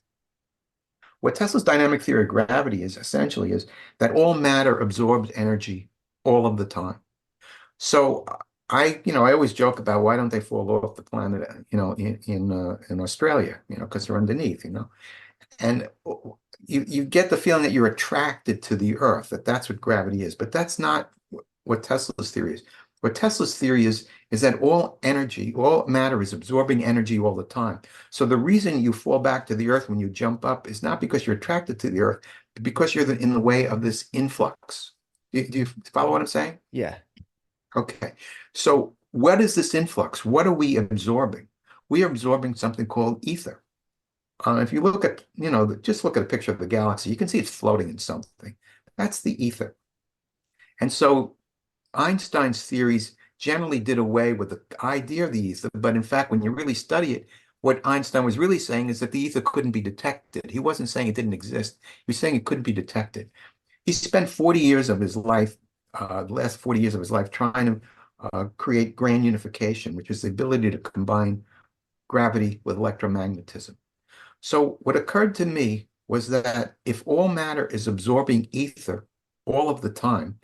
What Tesla's dynamic theory of gravity is essentially is that all matter absorbs energy all of the time. So I always joke about why don't they fall off the planet, in Australia, because they're underneath, and you get the feeling that you're attracted to the Earth, that's what gravity is, but that's not what Tesla's theory is. What Tesla's theory is that all energy, all matter is absorbing energy all the time. So the reason you fall back to the Earth when you jump up is not because you're attracted to the Earth, but because you're in the way of this influx. Do you follow what I'm saying? Yeah. Okay. So what is this influx? What are we absorbing? We are absorbing something called ether. If you look at, just look at a picture of the galaxy, you can see it's floating in something. That's the ether. And so Einstein's theories generally did away with the idea of the ether, but in fact, when you really study it, what Einstein was really saying is that the ether couldn't be detected. He wasn't saying it didn't exist. He was saying it couldn't be detected. He spent 40 years of his life, the last 40 years of his life, trying to create grand unification, which is the ability to combine gravity with electromagnetism. So what occurred to me was that if all matter is absorbing ether all of the time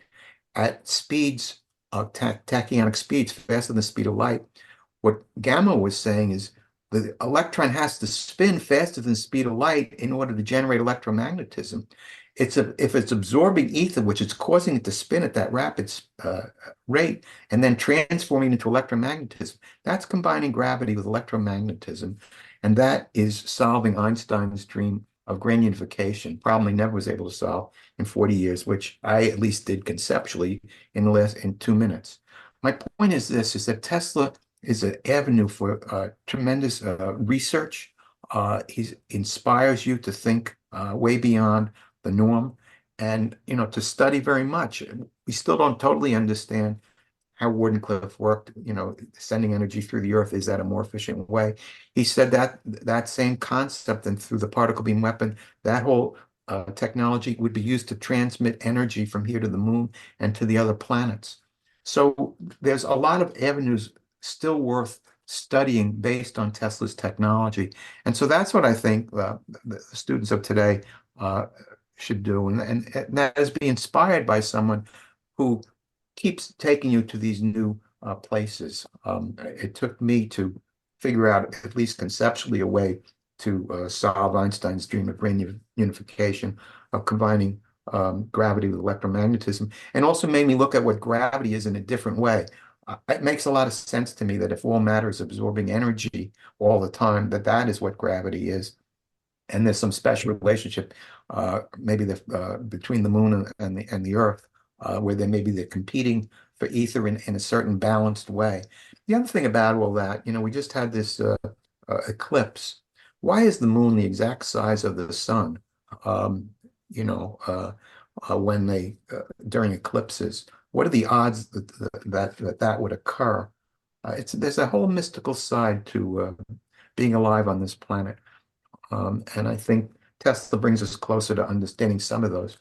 at speeds, tachyonic speeds faster than the speed of light, what Gamma was saying is the electron has to spin faster than the speed of light in order to generate electromagnetism. If it's absorbing ether, which is causing it to spin at that rapid rate, and then transforming into electromagnetism, that's combining gravity with electromagnetism. And that is solving Einstein's dream of grand unification, problem he never was able to solve in 40 years, which I at least did conceptually in 2 minutes. My point is this, is that Tesla is an avenue for tremendous research. He inspires you to think way beyond the norm and, to study very much. We still don't totally understand how Wardenclyffe worked, sending energy through the earth. Is that a more efficient way? He said that same concept, and through the particle beam weapon, that whole technology would be used to transmit energy from here to the moon and to the other planets. So there's a lot of avenues still worth studying based on Tesla's technology. And so that's what I think the students of today should do. And that is be inspired by someone who keeps taking you to these new places. It took me to figure out, at least conceptually, a way to solve Einstein's dream of unification, of combining gravity with electromagnetism, and also made me look at what gravity is in a different way. It makes a lot of sense to me that if all matter is absorbing energy all the time, that is what gravity is. And there's some special relationship, maybe between the moon and the Earth, where they're competing for ether in a certain balanced way. The other thing about all that, we just had this eclipse. Why is the moon the exact size of the sun? Um, you know, when they during eclipses, what are the odds that would occur? There's a whole mystical side to being alive on this planet. And I think Tesla brings us closer to understanding some of those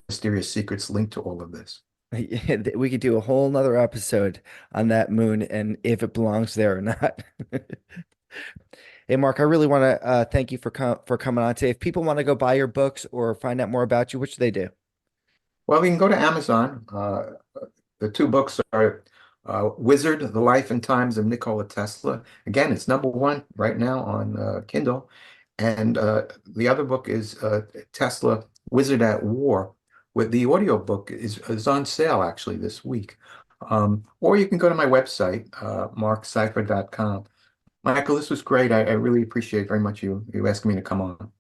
mysterious secrets linked to all of this. We could do a whole nother episode on that moon and if it belongs there or not. Hey, Mark, I really want to thank you for coming on today. If people want to go buy your books or find out more about you, what should they do? Well, we can go to Amazon. The two books are Wizard, The Life and Times of Nikola Tesla. Again, it's number one right now on Kindle. And the other book is Tesla, Wizard at War. With the audio book is on sale actually this week. Or you can go to my website, marcseifer.com. Michael, this was great. I really appreciate very much you asking me to come on.